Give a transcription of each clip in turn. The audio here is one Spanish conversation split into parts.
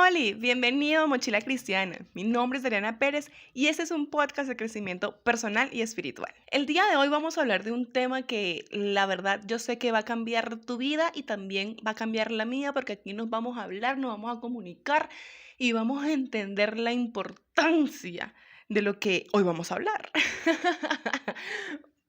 Oli, bienvenido a Mochila Cristiana. Mi nombre es Adriana Pérez y este es un podcast de crecimiento personal y espiritual. El día de hoy vamos a hablar de un tema que la verdad yo sé que va a cambiar tu vida y también va a cambiar la mía, porque aquí nos vamos a hablar, nos vamos a comunicar y vamos a entender la importancia de lo que hoy vamos a hablar.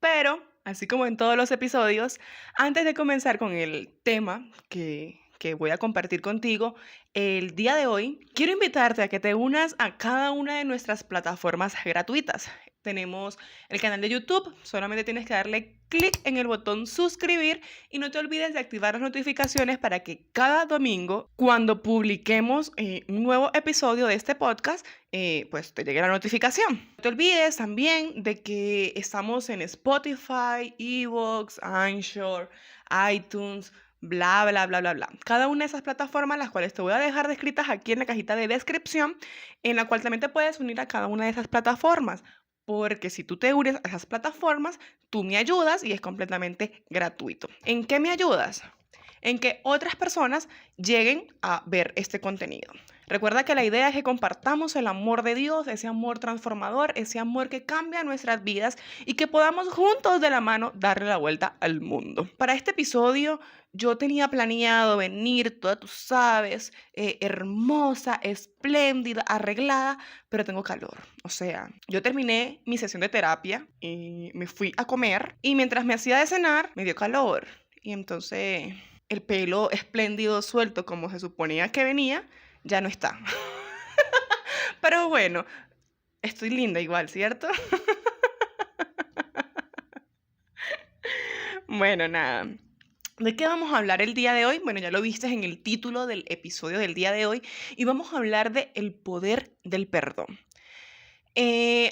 Pero, así como en todos los episodios, antes de comenzar con el tema que voy a compartir contigo, el día de hoy quiero invitarte a que te unas a cada una de nuestras plataformas gratuitas. Tenemos el canal de YouTube, solamente tienes que darle clic en el botón suscribir y no te olvides de activar las notificaciones para que cada domingo, cuando publiquemos un nuevo episodio de este podcast, pues te llegue la notificación. No te olvides también de que estamos en Spotify, Evox, Anchor, iTunes, bla, bla, bla, bla, bla. Cada una de esas plataformas, las cuales te voy a dejar descritas aquí en la cajita de descripción, en la cual también te puedes unir a cada una de esas plataformas. Porque si tú te unes a esas plataformas, tú me ayudas y es completamente gratuito. ¿En qué me ayudas? En que otras personas lleguen a ver este contenido. Recuerda que la idea es que compartamos el amor de Dios, ese amor transformador, ese amor que cambia nuestras vidas y que podamos juntos de la mano darle la vuelta al mundo. Para este episodio yo tenía planeado venir, toda tú sabes, hermosa, espléndida, arreglada, pero tengo calor. O sea, yo terminé mi sesión de terapia y me fui a comer y mientras me hacía de cenar me dio calor y entonces el pelo espléndido, suelto, como se suponía que venía, ya no está. Pero bueno, estoy linda igual, ¿cierto? Bueno, nada. ¿De qué vamos a hablar el día de hoy? Bueno, ya lo viste en el título del episodio del día de hoy y vamos a hablar de el poder del perdón.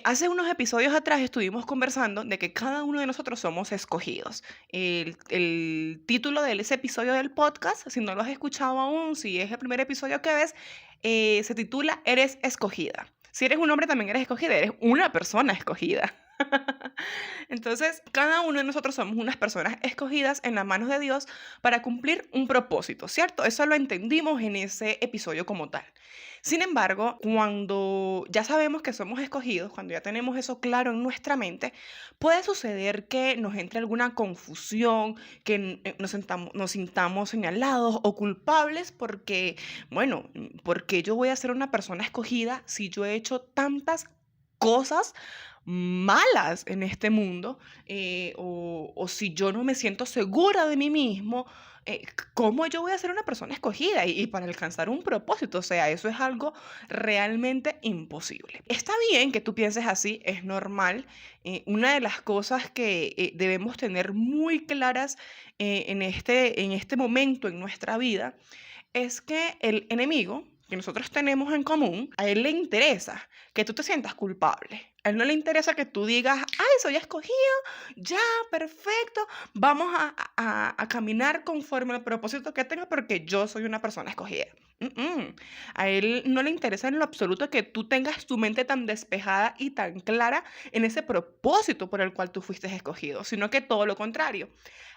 Hace unos episodios atrás estuvimos conversando de que cada uno de nosotros somos escogidos. El título de ese episodio del podcast, si no lo has escuchado aún, si es el primer episodio que ves, se titula Eres escogida. Si eres un hombre también eres escogida, eres una persona escogida. Entonces, cada uno de nosotros somos unas personas escogidas en las manos de Dios para cumplir un propósito, ¿cierto? Eso lo entendimos en ese episodio como tal. Sin embargo, cuando ya sabemos que somos escogidos, cuando ya tenemos eso claro en nuestra mente, puede suceder que nos entre alguna confusión, que nos sintamos señalados o culpables porque, bueno, porque yo voy a ser una persona escogida si yo he hecho tantas cosas malas en este mundo, o si yo no me siento segura de mí mismo, ¿cómo yo voy a ser una persona escogida y para alcanzar un propósito? O sea, eso es algo realmente imposible. Está bien que tú pienses así, es normal. Una de las cosas que debemos tener muy claras en este momento en nuestra vida es que el enemigo que nosotros tenemos en común, a él le interesa que tú te sientas culpable. A él no le interesa que tú digas, ay, soy escogido, ya, perfecto, vamos a caminar conforme al propósito que tenga porque yo soy una persona escogida. A él no le interesa en lo absoluto que tú tengas tu mente tan despejada y tan clara en ese propósito por el cual tú fuiste escogido, sino que todo lo contrario.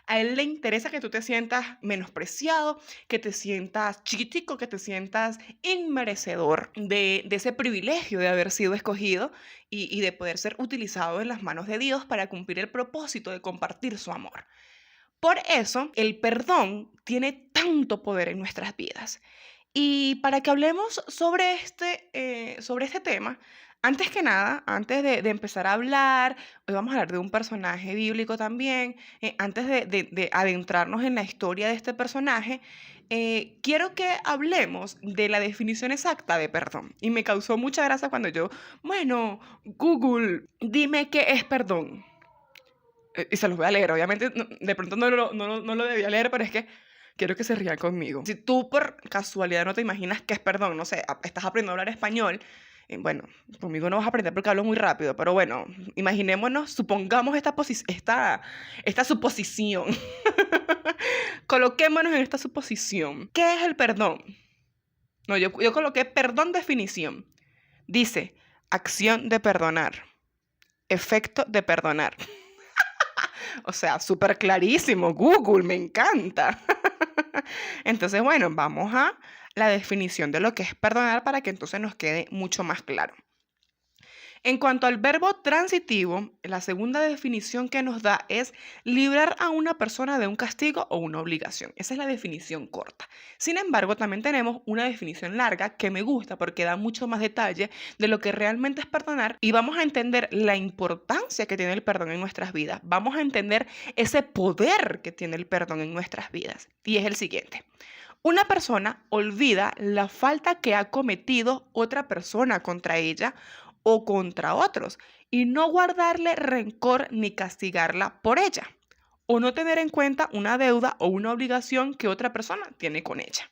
A él le interesa que tú te sientas menospreciado, que te sientas chiquitico, que te sientas inmerecedor de ese privilegio de haber sido escogido y de poder ser utilizado en las manos de Dios para cumplir el propósito de compartir su amor. Por eso, el perdón tiene tanto poder en nuestras vidas. Y para que hablemos sobre este tema, antes que nada, antes de empezar a hablar, hoy vamos a hablar de un personaje bíblico también, antes de adentrarnos en la historia de este personaje, quiero que hablemos de la definición exacta de perdón. Y me causó mucha gracia cuando bueno, Google, dime qué es perdón. Y se los voy a leer, obviamente, de pronto no lo debía leer, pero es que Quiero que se rían conmigo. Si tú por casualidad no te imaginas qué es perdón, no sé, estás aprendiendo a hablar español, bueno, conmigo no vas a aprender porque hablo muy rápido, pero bueno, imaginémonos, supongamos esta suposición. Coloquémonos en esta suposición. ¿Qué es el perdón? No, yo coloqué perdón definición. Dice, acción de perdonar, efecto de perdonar. O sea, súper clarísimo, Google, me encanta. Entonces, bueno, vamos a la definición de lo que es perdonar para que entonces nos quede mucho más claro. En cuanto al verbo transitivo, la segunda definición que nos da es librar a una persona de un castigo o una obligación. Esa es la definición corta. Sin embargo, también tenemos una definición larga que me gusta porque da mucho más detalle de lo que realmente es perdonar y vamos a entender la importancia que tiene el perdón en nuestras vidas. Vamos a entender ese poder que tiene el perdón en nuestras vidas. Y es el siguiente. Una persona olvida la falta que ha cometido otra persona contra ella o contra otros y no guardarle rencor ni castigarla por ella o no tener en cuenta una deuda o una obligación que otra persona tiene con ella.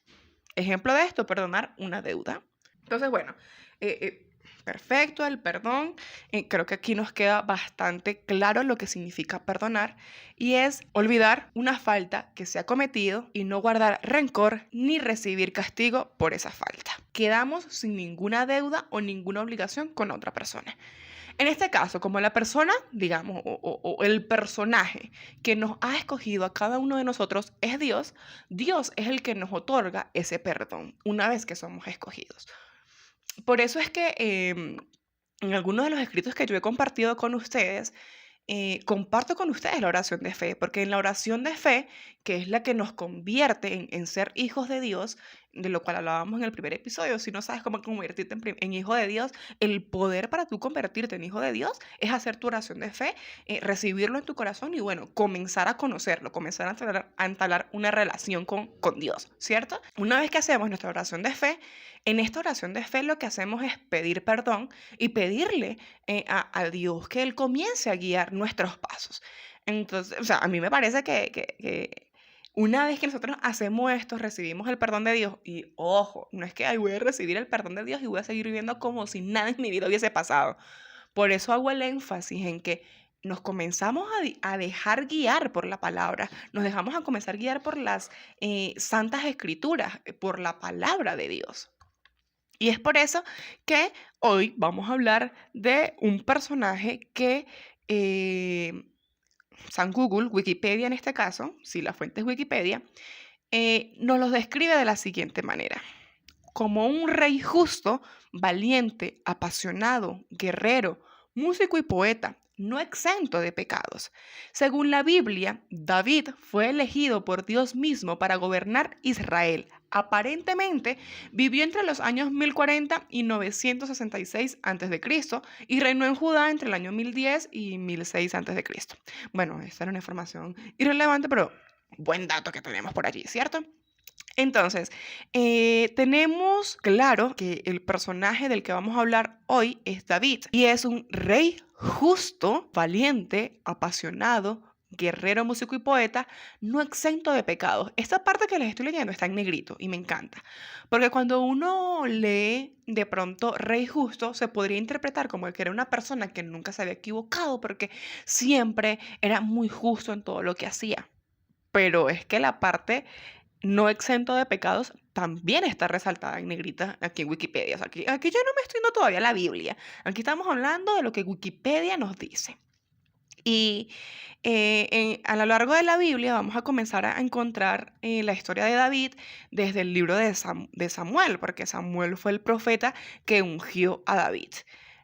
Ejemplo de esto, perdonar una deuda. Entonces, bueno, perfecto, el perdón. Creo que aquí nos queda bastante claro lo que significa perdonar y es olvidar una falta que se ha cometido y no guardar rencor ni recibir castigo por esa falta. Quedamos sin ninguna deuda o ninguna obligación con otra persona. En este caso, como la persona, digamos, o el personaje que nos ha escogido a cada uno de nosotros es Dios, Dios es el que nos otorga ese perdón una vez que somos escogidos. Por eso es que en algunos de los escritos que yo he compartido con ustedes, comparto con ustedes la oración de fe, porque en la oración de fe, que es la que nos convierte en ser hijos de Dios, de lo cual hablábamos en el primer episodio, si no sabes cómo convertirte en hijo de Dios, el poder para tú convertirte en hijo de Dios es hacer tu oración de fe, recibirlo en tu corazón y bueno, comenzar a conocerlo, comenzar a entablar una relación con Dios, ¿cierto? Una vez que hacemos nuestra oración de fe, en esta oración de fe lo que hacemos es pedir perdón y pedirle a Dios que Él comience a guiar nuestros pasos. Entonces, o sea, a mí me parece que una vez que nosotros hacemos esto, recibimos el perdón de Dios y, ojo, no es que ay, voy a recibir el perdón de Dios y voy a seguir viviendo como si nada en mi vida hubiese pasado. Por eso hago el énfasis en que nos comenzamos a dejar guiar por la palabra, nos dejamos a comenzar a guiar por las santas escrituras, por la palabra de Dios. Y es por eso que hoy vamos a hablar de un personaje que San Google, Wikipedia en este caso, si la fuente es Wikipedia, nos los describe de la siguiente manera. Como un rey justo, valiente, apasionado, guerrero, músico y poeta, no exento de pecados. Según la Biblia, David fue elegido por Dios mismo para gobernar Israel. Aparentemente, vivió entre los años 1040 y 966 a.C. y reinó en Judá entre el año 1010 y 1006 a.C. Bueno, esta era una información irrelevante, pero buen dato que tenemos por allí, ¿cierto? Entonces, tenemos claro que el personaje del que vamos a hablar hoy es David y es un rey justo, valiente, apasionado, guerrero, músico y poeta, no exento de pecados. Esta parte que les estoy leyendo está en negrito y me encanta, porque cuando uno lee de pronto rey justo, se podría interpretar como que era una persona que nunca se había equivocado porque siempre era muy justo en todo lo que hacía. Pero es que la parte no exento de pecados también está resaltada en negrita aquí en Wikipedia. O sea, aquí yo no me estoy yendo todavía a la Biblia. Aquí estamos hablando de lo que Wikipedia nos dice. Y a lo largo de la Biblia vamos a comenzar a encontrar la historia de David desde el libro de Samuel, porque Samuel fue el profeta que ungió a David.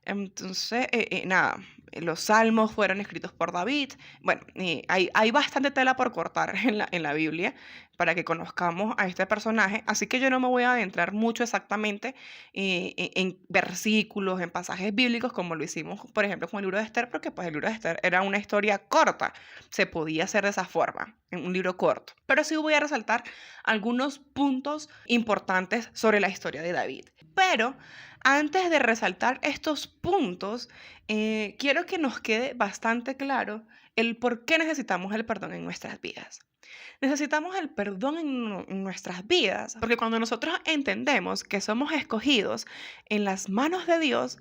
Entonces, nada, los salmos fueron escritos por David. Bueno, hay bastante tela por cortar en la Biblia para que conozcamos a este personaje, así que yo no me voy a adentrar mucho exactamente en versículos, en pasajes bíblicos, como lo hicimos, por ejemplo, con el libro de Esther, porque pues el libro de Esther era una historia corta, se podía hacer de esa forma, en un libro corto. Pero sí voy a resaltar algunos puntos importantes sobre la historia de David. Pero antes de resaltar estos puntos, quiero que nos quede bastante claro el por qué necesitamos el perdón en nuestras vidas. Necesitamos el perdón en nuestras vidas, porque cuando nosotros entendemos que somos escogidos en las manos de Dios,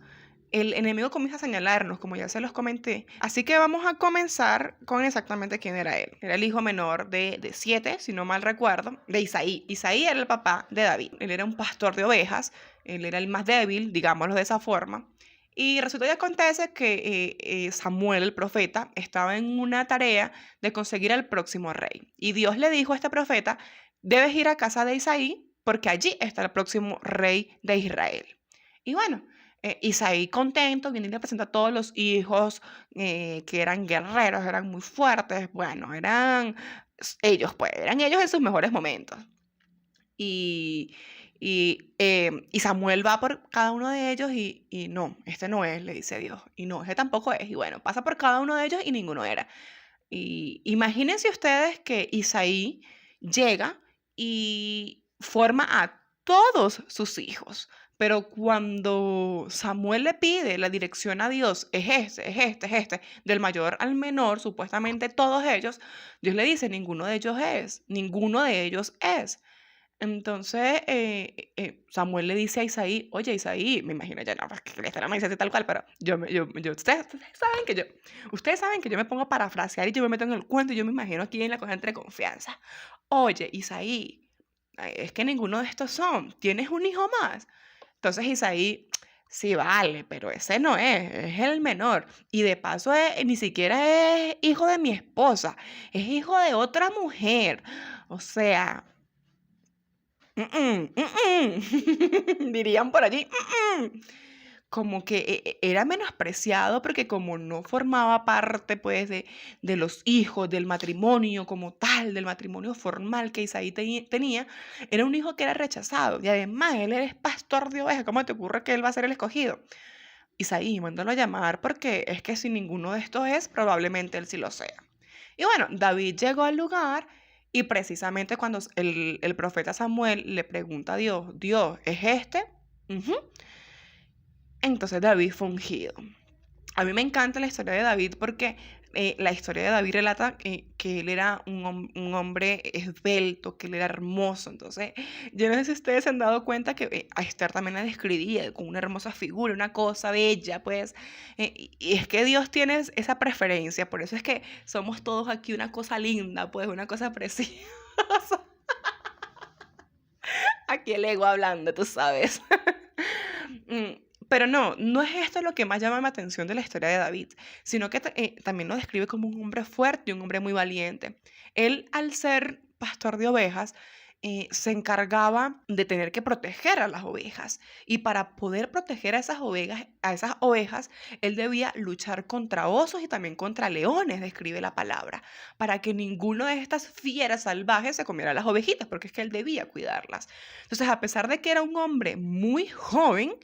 el enemigo comienza a señalarnos, como ya se los comenté. Así que vamos a comenzar con exactamente quién era él. Era el hijo menor de 7, si no mal recuerdo, de Isaí. Isaí era el papá de David. Él era un pastor de ovejas, él era el más débil, digámoslo de esa forma. Y resulta y acontece que Samuel, el profeta, estaba en una tarea de conseguir al próximo rey. Y Dios le dijo a este profeta, debes ir a casa de Isaí porque allí está el próximo rey de Israel. Y bueno, Isaí contento, viene y le presenta a todos los hijos que eran guerreros, eran muy fuertes, bueno, eran ellos, pues, eran ellos en sus mejores momentos. Y, y Samuel va por cada uno de ellos y no, este no es, le dice Dios. Y no, este tampoco es. Y bueno, pasa por cada uno de ellos y ninguno era. Y imagínense ustedes que Isaí llega y forma a todos sus hijos. Pero cuando Samuel le pide la dirección a Dios, es este, es este, es este, del mayor al menor, supuestamente todos ellos, Dios le dice, ninguno de ellos es, ninguno de ellos es. Entonces, Samuel le dice a Isaí, oye, Isaí, me imagino ya no, pues, que le no me dice así tal cual, pero ustedes saben que yo me pongo a parafrasear y yo me meto en el cuento y yo me imagino aquí en la cosa entre confianza. Oye, Isaí, es que ninguno de estos son, ¿tienes un hijo más? Entonces Isaí, sí, vale, pero ese no es el menor. Y de paso ni siquiera es hijo de mi esposa, es hijo de otra mujer. O sea... Dirían por allí, como que era menospreciado porque como no formaba parte pues de los hijos, del matrimonio como tal, del matrimonio formal que Isaí tenía, era un hijo que era rechazado. Y además él es pastor de ovejas, ¿cómo te ocurre que él va a ser el escogido? Isaí, mándalo a llamar porque es que si ninguno de estos es, probablemente él sí lo sea. Y bueno, David llegó al lugar y precisamente cuando el profeta Samuel le pregunta a Dios, Dios, ¿es este? Ujú. Entonces David fue ungido. A mí me encanta la historia de David porque la historia de David relata que él era un hombre esbelto, que él era hermoso. Entonces, yo no sé si ustedes se han dado cuenta que a Esther también la describía con una hermosa figura, una cosa bella, pues. Y es que Dios tiene esa preferencia, por eso es que somos todos aquí una cosa linda, pues, una cosa preciosa. Aquí el ego hablando, tú sabes. Mm, Pero no, no es esto lo que más llama mi atención de la historia de David, sino que también lo describe como un hombre fuerte y un hombre muy valiente. Él, al ser pastor de ovejas, se encargaba de tener que proteger a las ovejas. Y para poder proteger a esas ovejas, él debía luchar contra osos y también contra leones, describe la palabra, para que ninguno de estas fieras salvajes se comiera las ovejitas, porque es que él debía cuidarlas. Entonces, a pesar de que era un hombre muy joven,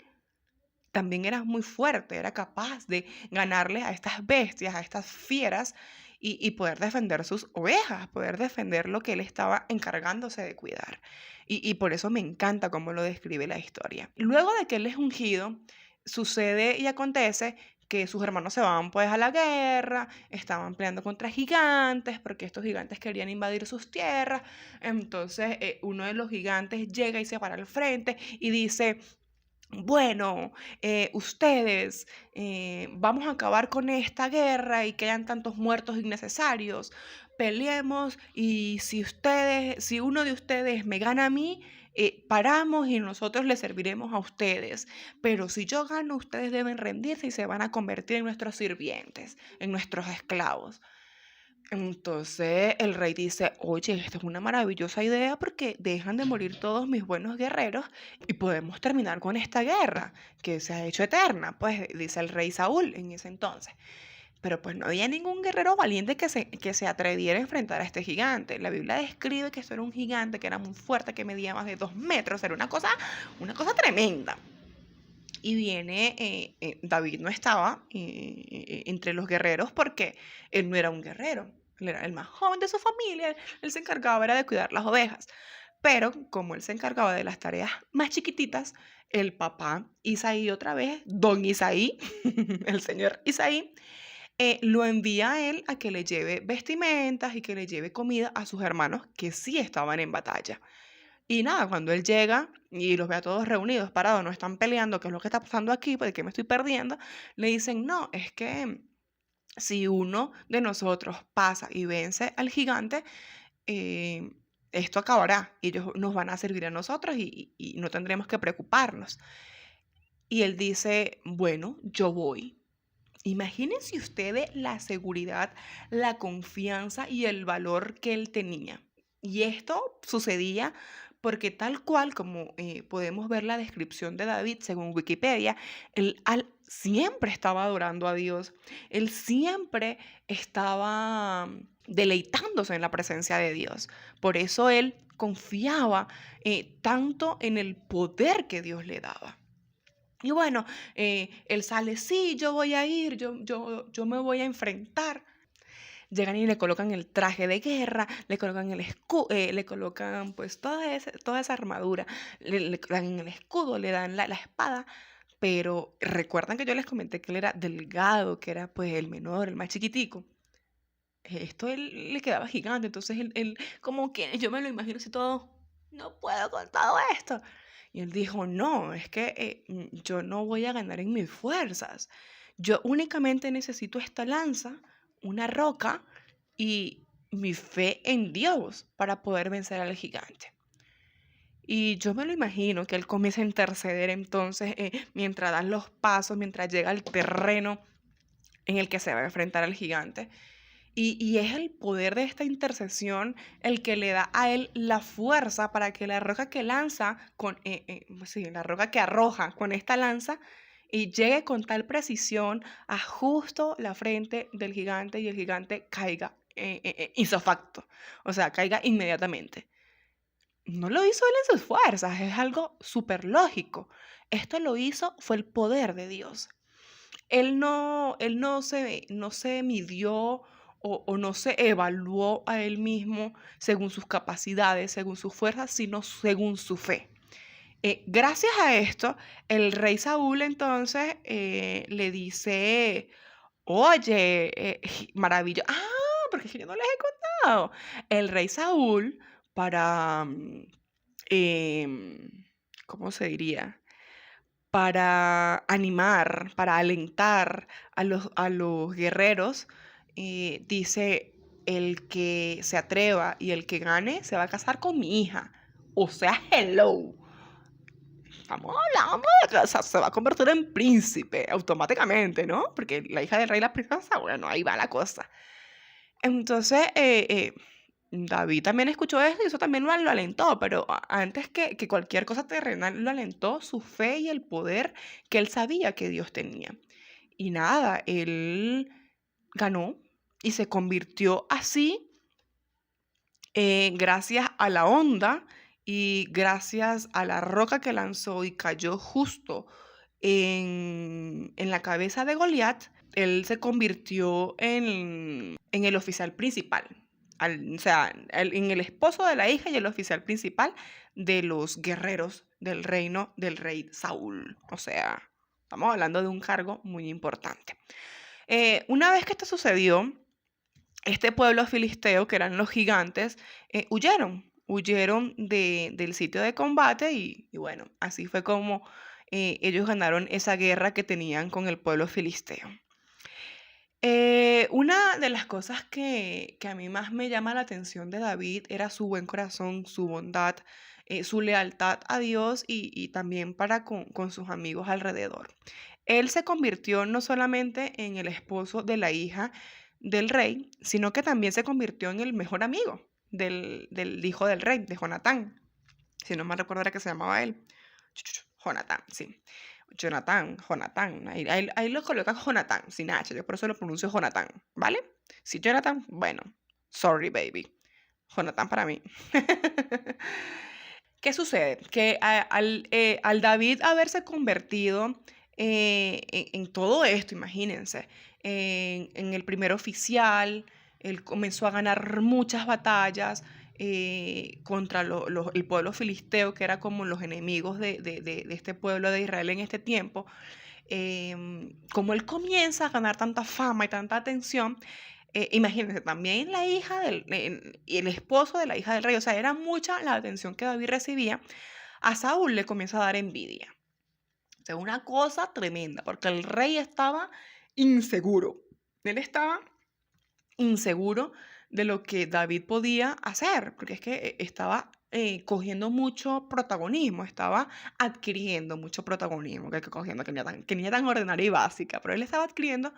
también era muy fuerte, era capaz de ganarle a estas bestias, a estas fieras y poder defender sus ovejas, poder defender lo que él estaba encargándose de cuidar. Y por eso me encanta cómo lo describe la historia. Luego de que él es ungido, sucede y acontece que sus hermanos se van pues a la guerra, estaban peleando contra gigantes porque estos gigantes querían invadir sus tierras. Entonces uno de los gigantes llega y se para al frente y dice, bueno, ustedes, vamos a acabar con esta guerra y que hayan tantos muertos innecesarios. Peleemos y si uno de ustedes me gana a mí, paramos y nosotros les serviremos a ustedes. Pero si yo gano, ustedes deben rendirse y se van a convertir en nuestros sirvientes, en nuestros esclavos. Entonces el rey dice, oye, esta es una maravillosa idea porque dejan de morir todos mis buenos guerreros y podemos terminar con esta guerra que se ha hecho eterna, pues dice el rey Saúl en ese entonces. Pero pues no había ningún guerrero valiente que se atreviera a enfrentar a este gigante. La Biblia describe que esto era un gigante que era muy fuerte, que medía más de 2 metros, era una cosa tremenda. Y viene, David no estaba entre los guerreros porque él no era un guerrero, él era el más joven de su familia, él se encargaba era de cuidar las ovejas. Pero como él se encargaba de las tareas más chiquititas, el papá Isaí otra vez, don Isaí, el señor Isaí, lo envía a él a que le lleve vestimentas y que le lleve comida a sus hermanos que sí estaban en batalla. Y nada, cuando él llega y los ve a todos reunidos, parados, no están peleando, ¿qué es lo que está pasando aquí? ¿Por qué me estoy perdiendo? Le dicen, no, es que si uno de nosotros pasa y vence al gigante, eh, esto acabará y ellos nos van a servir a nosotros y no tendremos que preocuparnos. Y él dice, bueno, yo voy. Imagínense ustedes la seguridad, la confianza y el valor que él tenía. Y esto sucedía porque tal cual como podemos ver la descripción de David según Wikipedia, siempre estaba adorando a Dios. Él siempre estaba deleitándose en la presencia de Dios. Por eso él confiaba tanto en el poder que Dios le daba. Y bueno, él sale, sí, yo voy a ir, yo me voy a enfrentar. Llegan y le colocan el traje de guerra, le colocan le colocan pues toda esa armadura, le dan el escudo, le dan la espada, pero recuerdan que yo les comenté que él era delgado, que era pues el menor, el más chiquitico. Esto él le quedaba gigante, entonces él como que yo me lo imagino así todo, no puedo con todo esto. Y él dijo, no, es que yo no voy a ganar en mis fuerzas. Yo únicamente necesito esta lanza, una roca y mi fe en Dios para poder vencer al gigante. Y yo me lo imagino que él comienza a interceder entonces mientras dan los pasos, mientras llega al terreno en el que se va a enfrentar al gigante. Y es el poder de esta intercesión el que le da a él la fuerza para que la roca que lanza, la roca que arroja con esta lanza, y llegue con tal precisión a justo la frente del gigante y el gigante caiga isofacto, o sea, caiga inmediatamente. No lo hizo él en sus fuerzas, es algo súper lógico. Esto lo hizo, fue el poder de Dios. Él no se midió o no se evaluó a él mismo según sus capacidades, según sus fuerzas, sino según su fe. Gracias a esto, el rey Saúl entonces le dice, oye, maravilloso, porque yo no les he contado. El rey Saúl, para, ¿cómo se diría? Para animar, para alentar a los guerreros, dice, el que se atreva y el que gane se va a casar con mi hija. O sea, hello. Estamos hablando de que se va a convertir en príncipe automáticamente, ¿no? Porque la hija del rey y la princesa, bueno, ahí va la cosa. Entonces, David también escuchó eso y eso también lo alentó, pero antes que cualquier cosa terrenal lo alentó su fe y el poder que él sabía que Dios tenía. Y nada, él ganó y se convirtió así gracias a la onda y gracias a la roca que lanzó y cayó justo en la cabeza de Goliat. Él se convirtió en el oficial principal, o sea, en el esposo de la hija y el oficial principal de los guerreros del reino del rey Saúl. O sea, estamos hablando de un cargo muy importante. Una vez que esto sucedió, este pueblo filisteo, que eran los gigantes, huyeron del sitio de combate y bueno, así fue como ellos ganaron esa guerra que tenían con el pueblo filisteo. Una de las cosas que a mí más me llama la atención de David era su buen corazón, su bondad, su lealtad a Dios y también para con sus amigos alrededor. Él se convirtió no solamente en el esposo de la hija del rey, sino que también se convirtió en el mejor amigo del hijo del rey, de Jonatán. Si no me recuerdo era que se llamaba él. Jonatán, sí. Jonatán. Ahí lo coloca Jonatán, sin H. Yo por eso lo pronuncio Jonatán, ¿vale? Si Jonathan, bueno, sorry, baby. Jonatán para mí. ¿Qué sucede? Que al David haberse convertido en todo esto, imagínense, en el primer oficial, él comenzó a ganar muchas batallas contra el pueblo filisteo, que era como los enemigos de este pueblo de Israel en este tiempo. como él comienza a ganar tanta fama y tanta atención, imagínense, también la hija y el esposo de la hija del rey, o sea, era mucha la atención que David recibía, a Saúl le comienza a dar envidia. O sea, una cosa tremenda, porque el rey estaba inseguro. Él estaba inseguro de lo que David podía hacer, porque es que estaba cogiendo mucho protagonismo, estaba adquiriendo mucho protagonismo, que cogiendo, que ni era tan ordinaria y básica, pero él estaba adquiriendo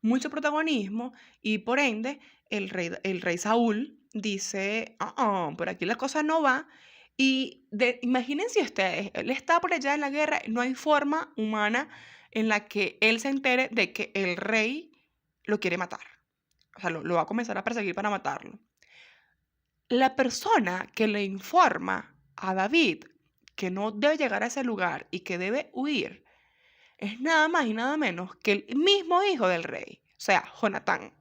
mucho protagonismo y por ende el rey Saúl dice, por aquí la cosa no va. Y imagínense ustedes, él está por allá en la guerra, no hay forma humana en la que él se entere de que el rey lo quiere matar. O sea, lo va a comenzar a perseguir para matarlo. La persona que le informa a David que no debe llegar a ese lugar y que debe huir es nada más y nada menos que el mismo hijo del rey, o sea, Jonatán.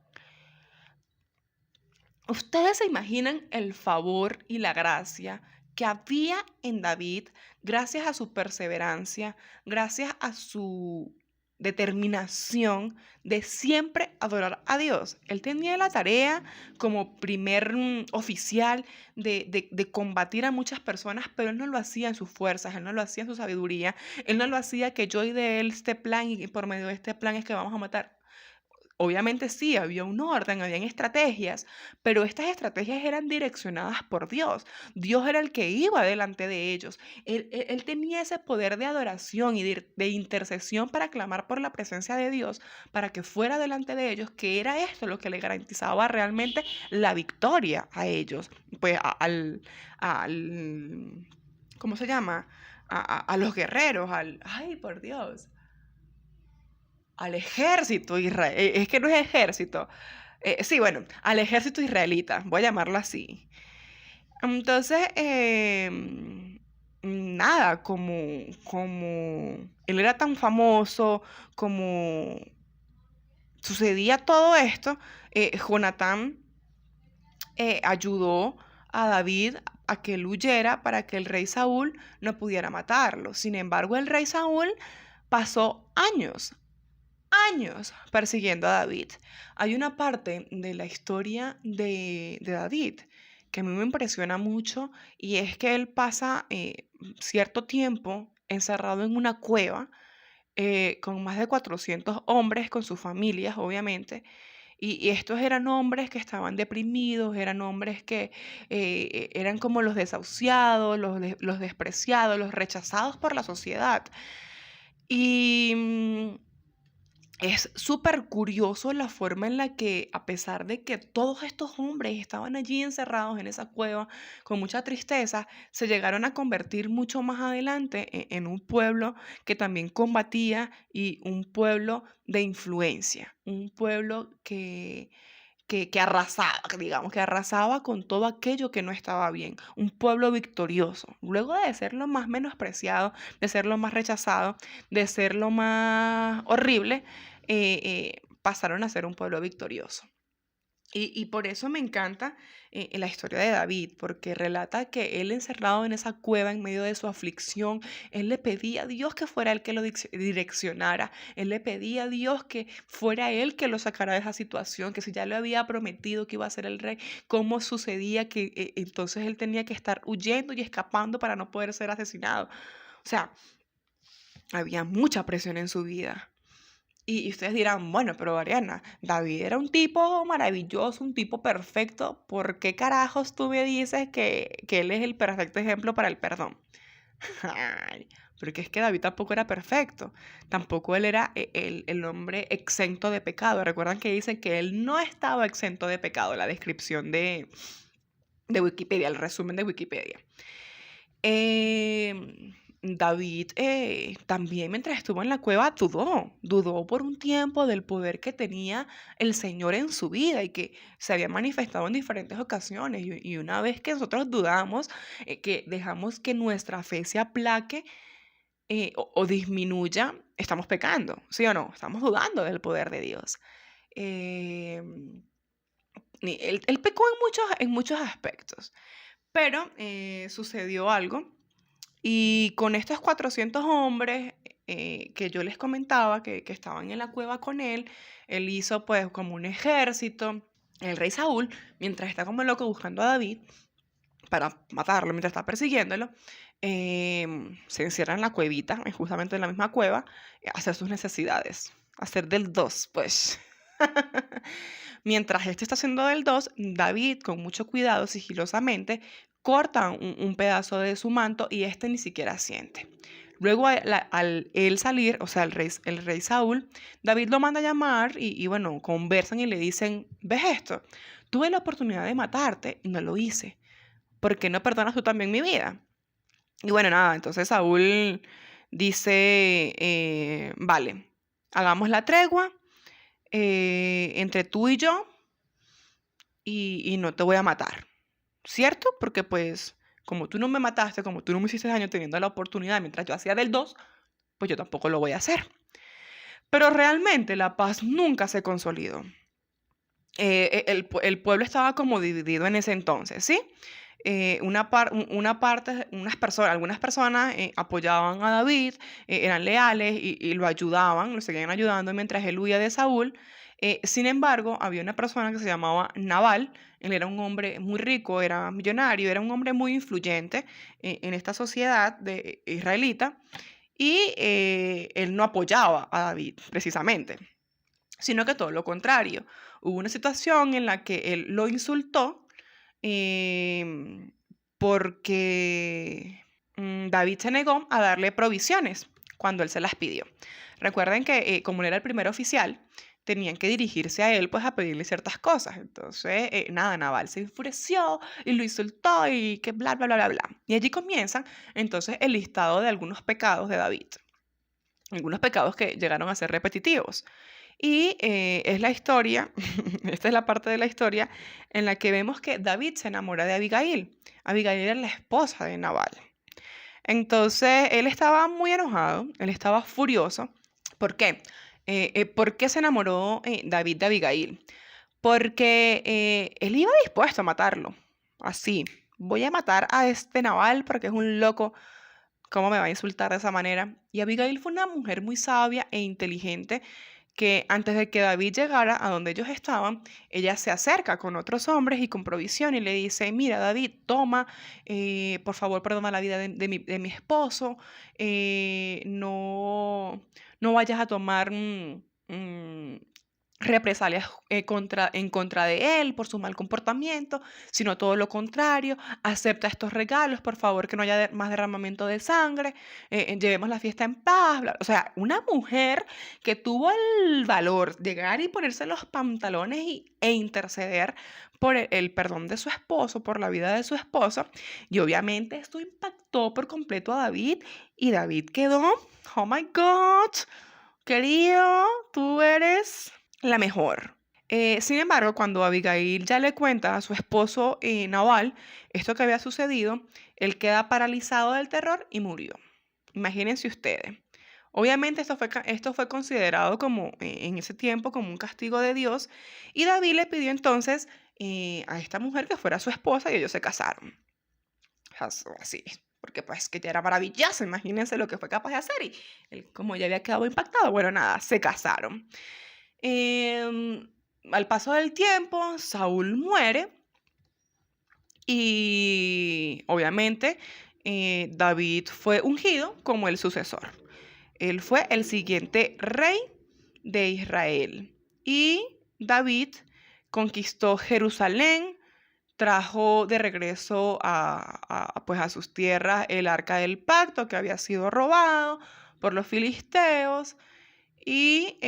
¿Ustedes se imaginan el favor y la gracia que había en David gracias a su perseverancia, gracias a su determinación de siempre adorar a Dios? Él tenía la tarea como primer oficial de combatir a muchas personas, pero él no lo hacía en sus fuerzas, él no lo hacía en su sabiduría, él no lo hacía que yo ideé este plan y por medio de este plan es que vamos a matar. Obviamente sí, había un orden, habían estrategias, pero estas estrategias eran direccionadas por Dios. Dios era el que iba delante de ellos. Él tenía ese poder de adoración y de intercesión para clamar por la presencia de Dios, para que fuera delante de ellos, que era esto lo que le garantizaba realmente la victoria a ellos. Pues ¿cómo se llama? A los guerreros, ay, por Dios, al ejército israelí, es que no es ejército. Sí, bueno, al ejército israelita, voy a llamarlo así. Entonces, nada, como él era tan famoso, como sucedía todo esto, Jonatán ayudó a David a que él huyera para que el rey Saúl no pudiera matarlo. Sin embargo, el rey Saúl pasó años persiguiendo a David. Hay una parte de la historia de David que a mí me impresiona mucho y es que él pasa cierto tiempo encerrado en una cueva con más de 400 hombres, con sus familias, obviamente. Y estos eran hombres que estaban deprimidos, eran hombres que eran como los desahuciados, los despreciados, los rechazados por la sociedad. Y es súper curioso la forma en la que, a pesar de que todos estos hombres estaban allí encerrados en esa cueva con mucha tristeza, se llegaron a convertir mucho más adelante en un pueblo que también combatía y un pueblo de influencia, un pueblo que arrasaba, digamos, que arrasaba con todo aquello que no estaba bien, un pueblo victorioso. Luego de ser lo más menospreciado, de ser lo más rechazado, de ser lo más horrible, pasaron a ser un pueblo victorioso. Y por eso me encanta la historia de David, porque relata que él encerrado en esa cueva en medio de su aflicción, él le pedía a Dios que fuera él que lo direccionara, él le pedía a Dios que fuera él que lo sacara de esa situación, que si ya le había prometido que iba a ser el rey, cómo sucedía que entonces él tenía que estar huyendo y escapando para no poder ser asesinado. O sea, había mucha presión en su vida. Y ustedes dirán, bueno, pero Ariana, David era un tipo maravilloso, un tipo perfecto. ¿Por qué carajos tú me dices que él es el perfecto ejemplo para el perdón? Ay, porque es que David tampoco era perfecto. Tampoco él era el hombre exento de pecado. Recuerdan que dicen que él no estaba exento de pecado, la descripción de Wikipedia, el resumen de Wikipedia. David también mientras estuvo en la cueva dudó por un tiempo del poder que tenía el Señor en su vida y que se había manifestado en diferentes ocasiones. Y una vez que nosotros dudamos, que dejamos que nuestra fe se aplaque o disminuya, estamos pecando, ¿sí o no? Estamos dudando del poder de Dios. Él pecó en muchos aspectos, pero sucedió algo y con estos 400 hombres, que yo les comentaba, que estaban en la cueva con él hizo pues como un ejército, el rey Saúl, mientras está como loco buscando a David para matarlo, mientras está persiguiéndolo, se encierra en la cuevita, justamente en la misma cueva, a hacer sus necesidades, a hacer del 2 pues. Mientras este está haciendo del 2, David, con mucho cuidado, sigilosamente, corta un pedazo de su manto y este ni siquiera siente. Luego, al él salir, o sea, el rey Saúl, David lo manda a llamar y bueno, conversan y le dicen, ¿ves esto? Tuve la oportunidad de matarte y no lo hice. ¿Por qué no perdonas tú también mi vida? Y bueno, nada, entonces Saúl dice, vale, hagamos la tregua entre tú y yo y no te voy a matar, ¿cierto? Porque pues como tú no me mataste, como tú no me hiciste daño teniendo la oportunidad mientras yo hacía del 2, pues yo tampoco lo voy a hacer. Pero realmente la paz nunca se consolidó. El pueblo estaba como dividido en ese entonces, ¿sí? Algunas personas apoyaban a David, eran leales y lo ayudaban, lo seguían ayudando mientras él huía de Saúl. Sin embargo, había una persona que se llamaba Nabal. Él era un hombre muy rico, era millonario, era un hombre muy influyente en esta sociedad israelita y él no apoyaba a David precisamente, sino que todo lo contrario. Hubo una situación en la que él lo insultó em, porque David se negó a darle provisiones cuando él se las pidió. Recuerden que como él era el primer oficial, tenían que dirigirse a él pues a pedirle ciertas cosas. Entonces, nada, Nabal se enfureció y lo insultó y que bla, bla, bla, bla, bla. Y allí comienza entonces el listado de algunos pecados de David. Algunos pecados que llegaron a ser repetitivos. Y es la historia, esta es la parte de la historia en la que vemos que David se enamora de Abigail. Abigail era la esposa de Nabal. Entonces él estaba muy enojado, él estaba furioso. ¿Por qué? ¿Por qué se enamoró David de Abigail? Porque él iba dispuesto a matarlo. Así, voy a matar a este Nabal porque es un loco. ¿Cómo me va a insultar de esa manera? Y Abigail fue una mujer muy sabia e inteligente que antes de que David llegara a donde ellos estaban, ella se acerca con otros hombres y con provisión y le dice, mira David, toma, por favor perdona la vida de mi esposo, no vayas a tomar represalias en contra de él por su mal comportamiento, sino todo lo contrario, acepta estos regalos, por favor, que no haya más derramamiento de sangre, llevemos la fiesta en paz, o sea, una mujer que tuvo el valor de llegar y ponerse los pantalones e interceder por el perdón de su esposo, por la vida de su esposo, y obviamente esto impactó por completo a David, y David quedó, oh my God, querido, tú eres la mejor. Sin embargo, cuando Abigail ya le cuenta a su esposo Nabal esto que había sucedido, él queda paralizado del terror y murió. Imagínense ustedes. Obviamente esto fue considerado como en ese tiempo como un castigo de Dios y David le pidió entonces a esta mujer que fuera su esposa y ellos se casaron. Así, porque pues que ya era maravilloso, imagínense lo que fue capaz de hacer y él como ya había quedado impactado, bueno, nada, se casaron. Em, Al paso del tiempo, Saúl muere y obviamente David fue ungido como el sucesor. Él fue el siguiente rey de Israel. Y David conquistó Jerusalén, trajo de regreso pues a sus tierras el arca del pacto que había sido robado por los filisteos y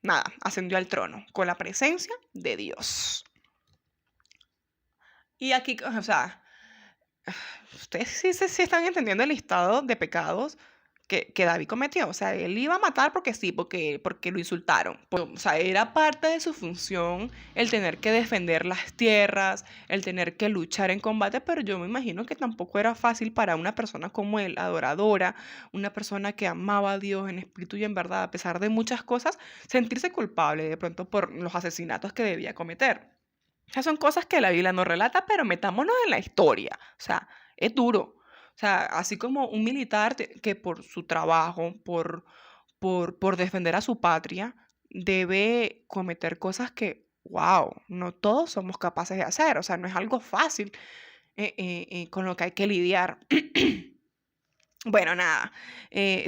nada, ascendió al trono con la presencia de Dios. Y aquí, o sea, ustedes sí están entendiendo el listado de pecados que David cometió. O sea, él iba a matar porque sí, porque lo insultaron. O sea, era parte de su función el tener que defender las tierras, el tener que luchar en combate, pero yo me imagino que tampoco era fácil para una persona como él, adoradora, una persona que amaba a Dios en espíritu y en verdad, a pesar de muchas cosas, sentirse culpable de pronto por los asesinatos que debía cometer. Esas son cosas que la Biblia no relata, pero metámonos en la historia. O sea, es duro. O sea, así como un militar que por su trabajo, por defender a su patria, debe cometer cosas que, wow, no todos somos capaces de hacer. O sea, no es algo fácil con lo que hay que lidiar. Bueno, nada,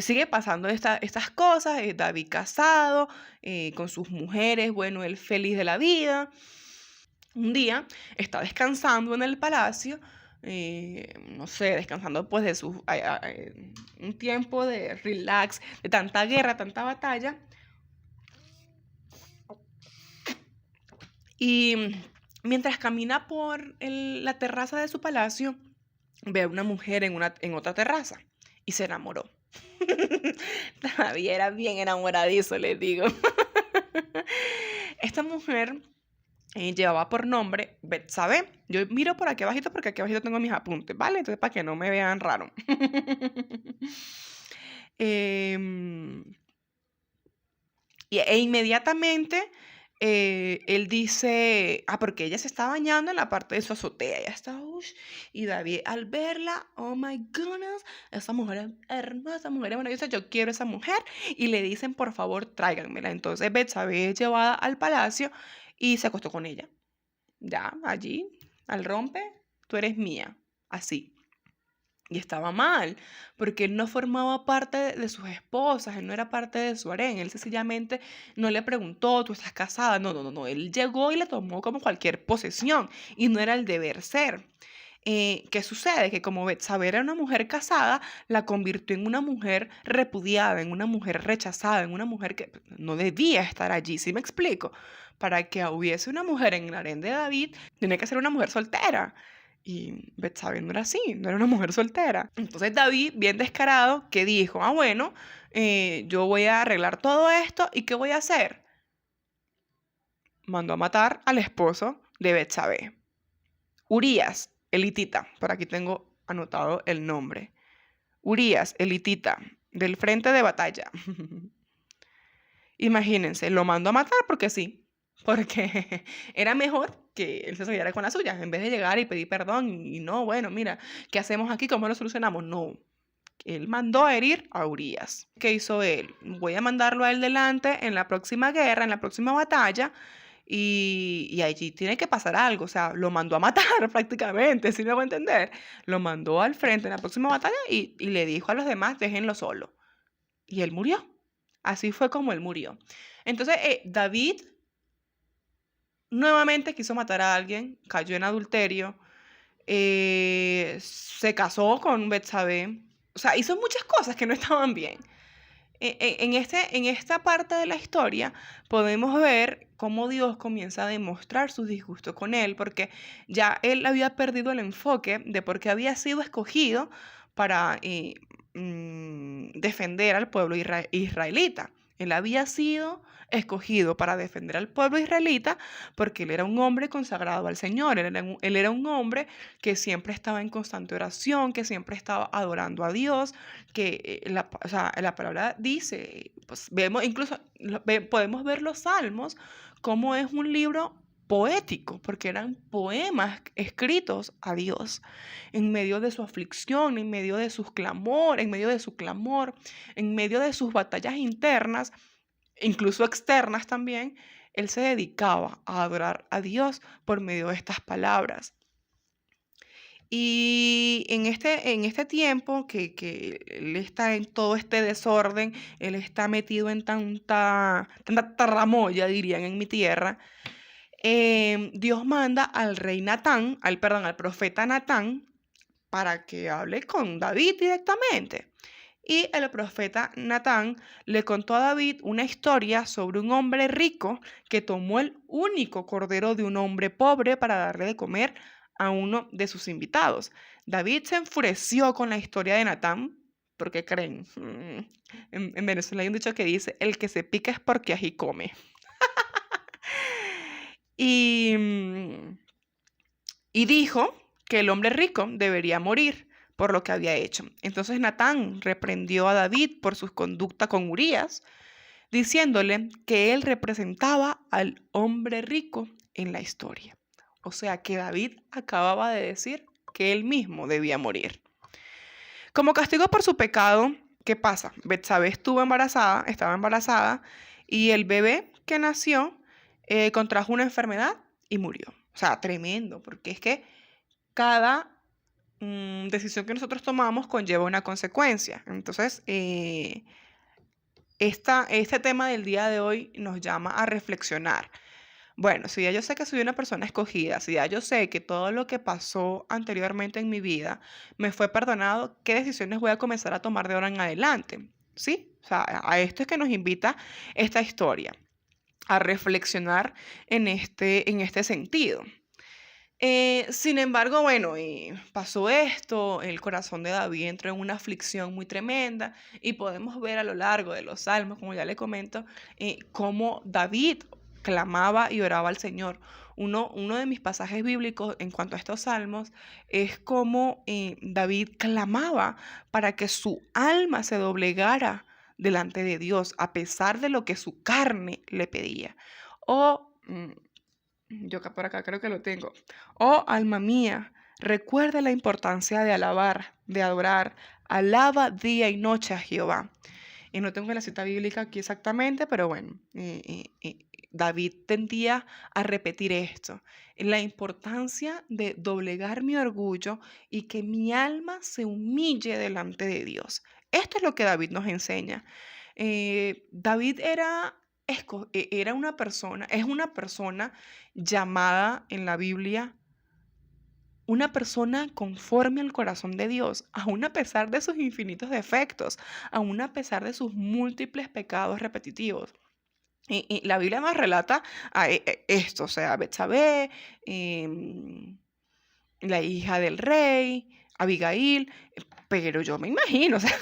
sigue pasando estas cosas, David casado, con sus mujeres, bueno, él feliz de la vida. Un día está descansando en el palacio, no sé, descansando pues de un tiempo de relax, de tanta guerra, tanta batalla. Y mientras camina por la terraza de su palacio, ve a una mujer en otra terraza y se enamoró. Todavía era bien enamoradizo, les digo. Esta mujer llevaba por nombre Betsabé. Yo miro por aquí abajito porque aquí abajito tengo mis apuntes, ¿vale? Entonces, para que no me vean raro. Em, e inmediatamente él dice, porque ella se está bañando en la parte de su azotea, ella está, ush, y David al verla, oh my goodness, esa mujer es hermosa, mujer es maravillosa, yo quiero esa mujer, y le dicen, por favor, tráiganmela. Entonces Betsabé es llevada al palacio y se acostó con ella. Ya, allí, al rompe, tú eres mía, así. Y estaba mal, porque él no formaba parte de sus esposas, él no era parte de su harén, él sencillamente no le preguntó, tú estás casada, no, no, no, no, él llegó y le tomó como cualquier posesión, y no era el deber ser. ¿Qué sucede? Que como Betsabé era una mujer casada, la convirtió en una mujer repudiada, en una mujer rechazada, en una mujer que no debía estar allí, ¿sí me explico? Para que hubiese una mujer en el harén de David, tiene que ser una mujer soltera. Y Betsabé no era así, no era una mujer soltera. Entonces David, bien descarado, que dijo, bueno, yo voy a arreglar todo esto, ¿y qué voy a hacer? Mandó a matar al esposo de Betsabé. Urías, elitita, por aquí tengo anotado el nombre. Urías, elitita, del frente de batalla. Imagínense, lo mandó a matar porque sí, porque era mejor que él se saliera con la suya, en vez de llegar y pedir perdón y no, bueno, mira, ¿qué hacemos aquí? ¿Cómo lo solucionamos? No, él mandó a herir a Urías. ¿Qué hizo él? Voy a mandarlo a él delante en la próxima guerra, en la próxima batalla, y allí tiene que pasar algo. O sea, lo mandó a matar prácticamente, si me voy a entender. Lo mandó al frente en la próxima batalla y le dijo a los demás, déjenlo solo. Y él murió. Así fue como él murió. Entonces, David nuevamente quiso matar a alguien, cayó en adulterio, se casó con Betsabé. O sea, hizo muchas cosas que no estaban bien. En esta parte de la historia podemos ver cómo Dios comienza a demostrar su disgusto con él, porque ya él había perdido el enfoque de por qué había sido escogido para defender al pueblo israelita. Él había sido escogido para defender al pueblo israelita porque él era un hombre consagrado al Señor, él era un hombre que siempre estaba en constante oración, que siempre estaba adorando a Dios, que o sea, la palabra dice, pues vemos, incluso podemos ver los salmos como es un libro poético, porque eran poemas escritos a Dios en medio de su aflicción, en medio de sus clamor, en medio de su clamor, en medio de sus batallas internas, incluso externas también. Él se dedicaba a adorar a Dios por medio de estas palabras. Y en este tiempo que él está en todo este desorden, él está metido en tanta tarramoya, dirían en mi tierra, Dios manda al rey Natán, perdón, al profeta Natán, para que hable con David directamente. Y el profeta Natán le contó a David una historia sobre un hombre rico que tomó el único cordero de un hombre pobre para darle de comer a uno de sus invitados. David se enfureció con la historia de Natán, porque creen, en Venezuela hay un dicho que dice, el que se pica es porque ají come. Y, y dijo que el hombre rico debería morir por lo que había hecho. Entonces Natán reprendió a David por su conducta con Urías, diciéndole que él representaba al hombre rico en la historia. O sea que David acababa de decir que él mismo debía morir. Como castigo por su pecado, ¿qué pasa? Betsabé estaba embarazada, y el bebé que nació contrajo una enfermedad y murió. O sea, tremendo, porque es que cada decisión que nosotros tomamos conlleva una consecuencia. Entonces, este tema del día de hoy nos llama a reflexionar. Bueno, si ya yo sé que soy una persona escogida, si ya yo sé que todo lo que pasó anteriormente en mi vida me fue perdonado, ¿qué decisiones voy a comenzar a tomar de ahora en adelante? ¿Sí? O sea, a esto es que nos invita esta historia, a reflexionar en este sentido. Sin embargo, bueno, pasó esto, el corazón de David entró en una aflicción muy tremenda, y podemos ver a lo largo de los salmos, como ya le comento, cómo David clamaba y oraba al Señor. Uno de mis pasajes bíblicos en cuanto a estos salmos es cómo David clamaba para que su alma se doblegara delante de Dios, a pesar de lo que su carne le pedía. O yo acá por acá creo que lo tengo. Oh, alma mía, recuerda la importancia de alabar, de adorar. Alaba día y noche a Jehová. Y no tengo la cita bíblica aquí exactamente, pero bueno, David tendía a repetir esto: la importancia de doblegar mi orgullo y que mi alma se humille delante de Dios. Esto es lo que David nos enseña. David era una persona, es una persona llamada en la Biblia una persona conforme al corazón de Dios, aun a pesar de sus infinitos defectos, aun a pesar de sus múltiples pecados repetitivos. Y la Biblia nos relata esto, o sea, Betsabé, la hija del rey, Abigail, pero yo me imagino, o sea,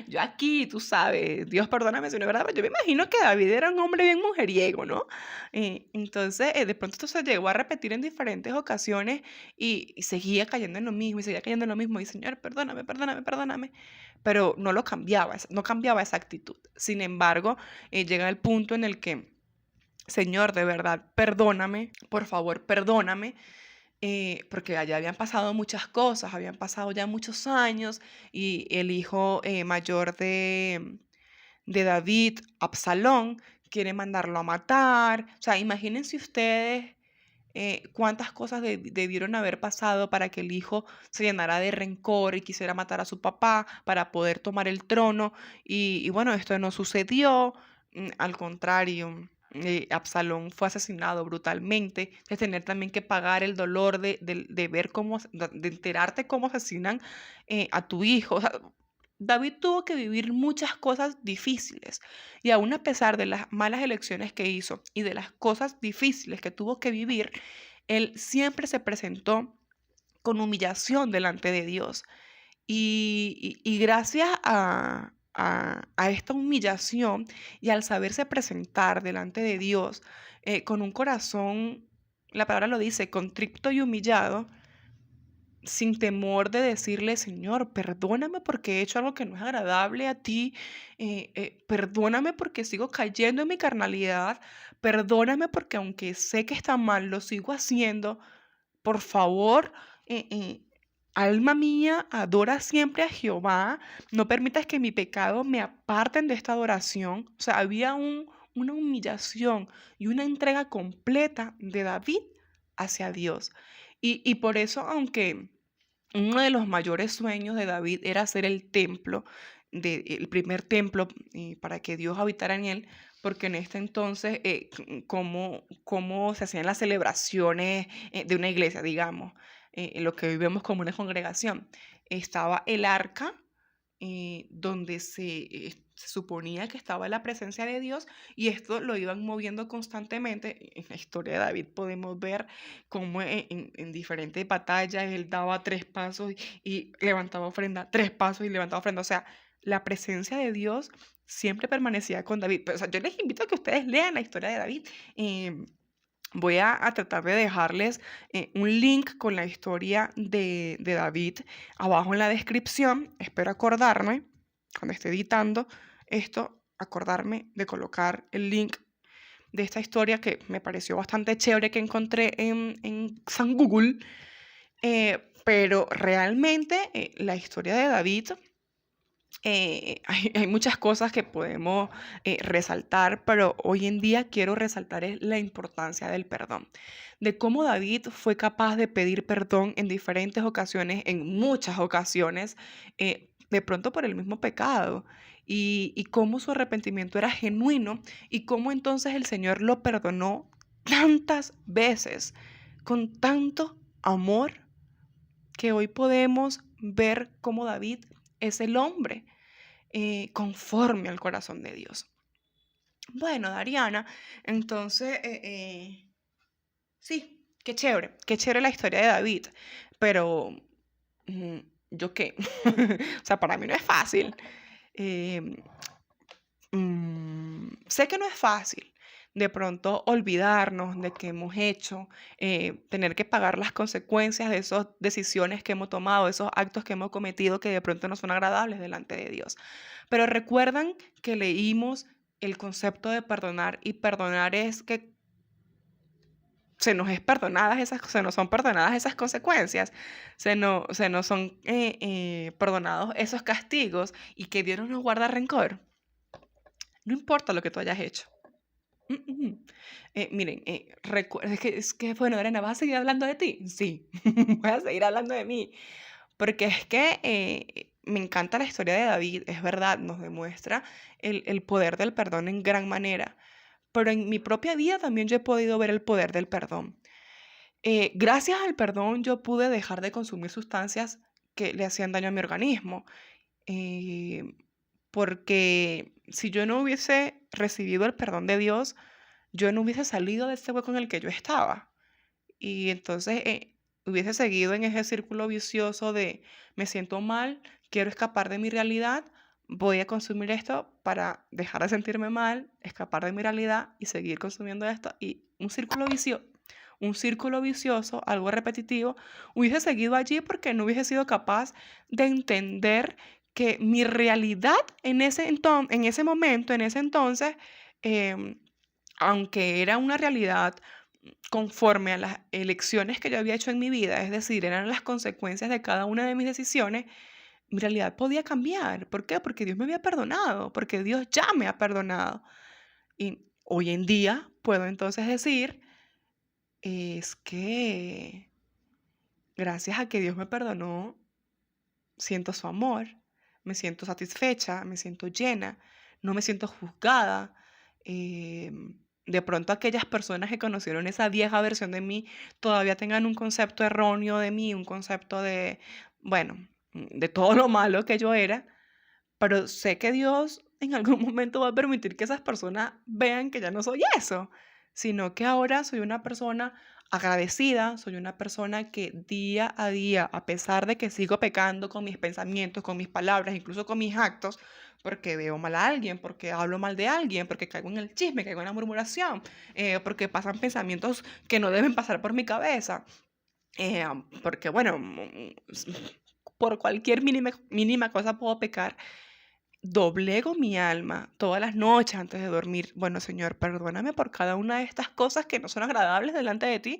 yo aquí, tú sabes, Dios perdóname si no es verdad, pero yo me imagino que David era un hombre bien mujeriego, ¿no? Entonces, de pronto esto se llegó a repetir en diferentes ocasiones, y seguía cayendo en lo mismo, y seguía cayendo en lo mismo, y Señor, perdóname, perdóname, perdóname, pero no lo cambiaba, no cambiaba esa actitud. Sin embargo, llega el punto en el que, Señor, de verdad, perdóname, por favor, perdóname, porque allá habían pasado muchas cosas, habían pasado ya muchos años, y el hijo mayor de David, Absalón, quiere mandarlo a matar. O sea, imagínense ustedes cuántas cosas debieron haber pasado para que el hijo se llenara de rencor y quisiera matar a su papá para poder tomar el trono. Y bueno, esto no sucedió. Al contrario, Absalón fue asesinado brutalmente, de tener también que pagar el dolor de ver cómo, de enterarte cómo asesinan a tu hijo. O sea, David tuvo que vivir muchas cosas difíciles, y aún a pesar de las malas elecciones que hizo y de las cosas difíciles que tuvo que vivir, él siempre se presentó con humillación delante de Dios. Y gracias a esta humillación, y al saberse presentar delante de Dios con un corazón, la palabra lo dice, contrito y humillado, sin temor de decirle: Señor, perdóname porque he hecho algo que no es agradable a ti, perdóname porque sigo cayendo en mi carnalidad, perdóname porque aunque sé que está mal, lo sigo haciendo. Por favor, alma mía, adora siempre a Jehová, no permitas que mi pecado me aparten de esta adoración. O sea, había una humillación y una entrega completa de David hacia Dios. Y por eso, aunque uno de los mayores sueños de David era hacer el primer templo, para que Dios habitara en él, porque en este entonces, cómo se hacían las celebraciones de una iglesia, digamos, en lo que hoy vemos como una congregación. Estaba el arca, donde se suponía que estaba la presencia de Dios, y esto lo iban moviendo constantemente. En la historia de David podemos ver cómo en diferentes batallas él daba 3 pasos y levantaba ofrenda, 3 pasos y levantaba ofrenda. O sea, la presencia de Dios siempre permanecía con David. Pero, o sea, yo les invito a que ustedes lean la historia de David. Voy a tratar de dejarles un link con la historia de David abajo en la descripción. Espero acordarme, cuando esté editando esto, acordarme de colocar el link de esta historia que me pareció bastante chévere, que encontré en San Google, Pero realmente la historia de David, hay muchas cosas que podemos resaltar, pero hoy en día quiero resaltar es la importancia del perdón, de cómo David fue capaz de pedir perdón en diferentes ocasiones, en muchas ocasiones, de pronto por el mismo pecado, y cómo su arrepentimiento era genuino, y cómo entonces el Señor lo perdonó tantas veces, con tanto amor, que hoy podemos ver cómo David es el hombre conforme al corazón de Dios. Bueno, Dariana, entonces, sí, qué chévere la historia de David, pero mm, ¿yo qué? O sea, para mí no es fácil. Eh, Sé que no es fácil de pronto olvidarnos de que hemos hecho, tener que pagar las consecuencias de esas decisiones que hemos tomado, esos actos que hemos cometido que de pronto no son agradables delante de Dios. Pero recuerdan que leímos el concepto de perdonar, y perdonar es que se nos son perdonadas esas consecuencias, se nos son perdonados esos castigos, y que Dios no nos guarda rencor. No importa lo que tú hayas hecho. Miren, es que, bueno, Arena, ¿vas a seguir hablando de ti? Sí, voy a seguir hablando de mí. Porque es que me encanta la historia de David, es verdad, nos demuestra el poder del perdón en gran manera. Pero en mi propia vida también yo he podido ver el poder del perdón. Gracias al perdón yo pude dejar de consumir sustancias que le hacían daño a mi organismo. eh, Porque si yo no hubiese recibido el perdón de Dios, yo no hubiese salido de ese hueco en el que yo estaba. Y entonces hubiese seguido en ese círculo vicioso de me siento mal, quiero escapar de mi realidad, voy a consumir esto para dejar de sentirme mal, escapar de mi realidad y seguir consumiendo esto. Y un círculo vicioso, algo repetitivo, hubiese seguido allí porque no hubiese sido capaz de entender que mi realidad en ese momento, en ese entonces, em, aunque era una realidad conforme a las elecciones que yo había hecho en mi vida, es decir, eran las consecuencias de cada una de mis decisiones, mi realidad podía cambiar. ¿Por qué? Porque Dios me había perdonado, porque Dios ya me ha perdonado. Y hoy en día puedo entonces decir, es que gracias a que Dios me perdonó, siento su amor, me siento satisfecha, me siento llena, no me siento juzgada. eh, de pronto aquellas personas que conocieron esa vieja versión de mí todavía tengan un concepto erróneo de mí, un concepto de, bueno, de todo lo malo que yo era, pero sé que Dios en algún momento va a permitir que esas personas vean que ya no soy eso, sino que ahora soy una persona agradecida, soy una persona que día a día, a pesar de que sigo pecando con mis pensamientos, con mis palabras, incluso con mis actos, porque veo mal a alguien, porque hablo mal de alguien, porque caigo en el chisme, caigo en la murmuración, porque pasan pensamientos que no deben pasar por mi cabeza, porque bueno, por cualquier mínima cosa puedo pecar. Doblego mi alma todas las noches antes de dormir. Bueno, Señor, perdóname por cada una de estas cosas que no son agradables delante de ti,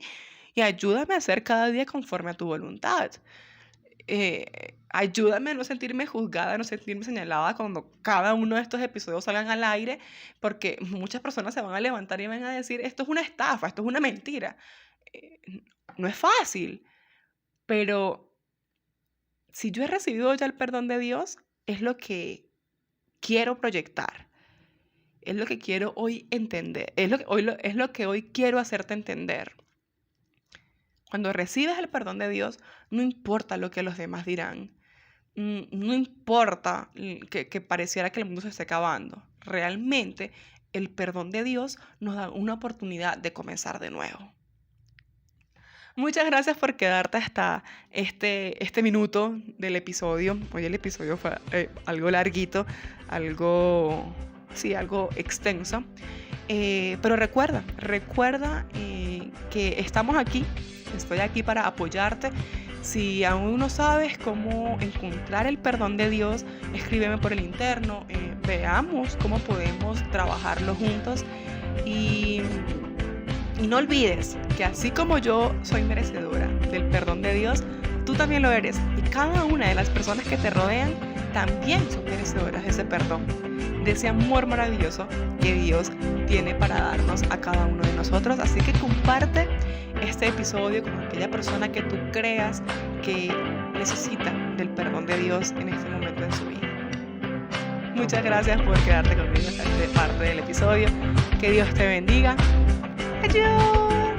y ayúdame a hacer cada día conforme a tu voluntad. Ayúdame a no sentirme juzgada, a no sentirme señalada cuando cada uno de estos episodios salgan al aire, porque muchas personas se van a levantar y van a decir, esto es una estafa, esto es una mentira. Eh, no es fácil, pero si yo he recibido ya el perdón de Dios, es lo que quiero proyectar, es lo que quiero hoy entender, es lo que hoy quiero hacerte entender. Cuando recibes el perdón de Dios, no importa lo que los demás dirán, no importa que pareciera que el mundo se esté acabando. Realmente el perdón de Dios nos da una oportunidad de comenzar de nuevo. Muchas gracias por quedarte hasta este minuto del episodio. Hoy el episodio fue algo larguito, algo extenso. Pero recuerda que estamos aquí. Estoy aquí para apoyarte. Si aún no sabes cómo encontrar el perdón de Dios, escríbeme por el interno. Veamos cómo podemos trabajarlo juntos. Y no olvides que así como yo soy merecedora del perdón de Dios, tú también lo eres. Y cada una de las personas que te rodean también son merecedoras de ese perdón, de ese amor maravilloso que Dios tiene para darnos a cada uno de nosotros. Así que comparte este episodio con aquella persona que tú creas que necesita del perdón de Dios en este momento en su vida. Muchas gracias por quedarte conmigo hasta esta parte del episodio. Que Dios te bendiga. ¡Adiós!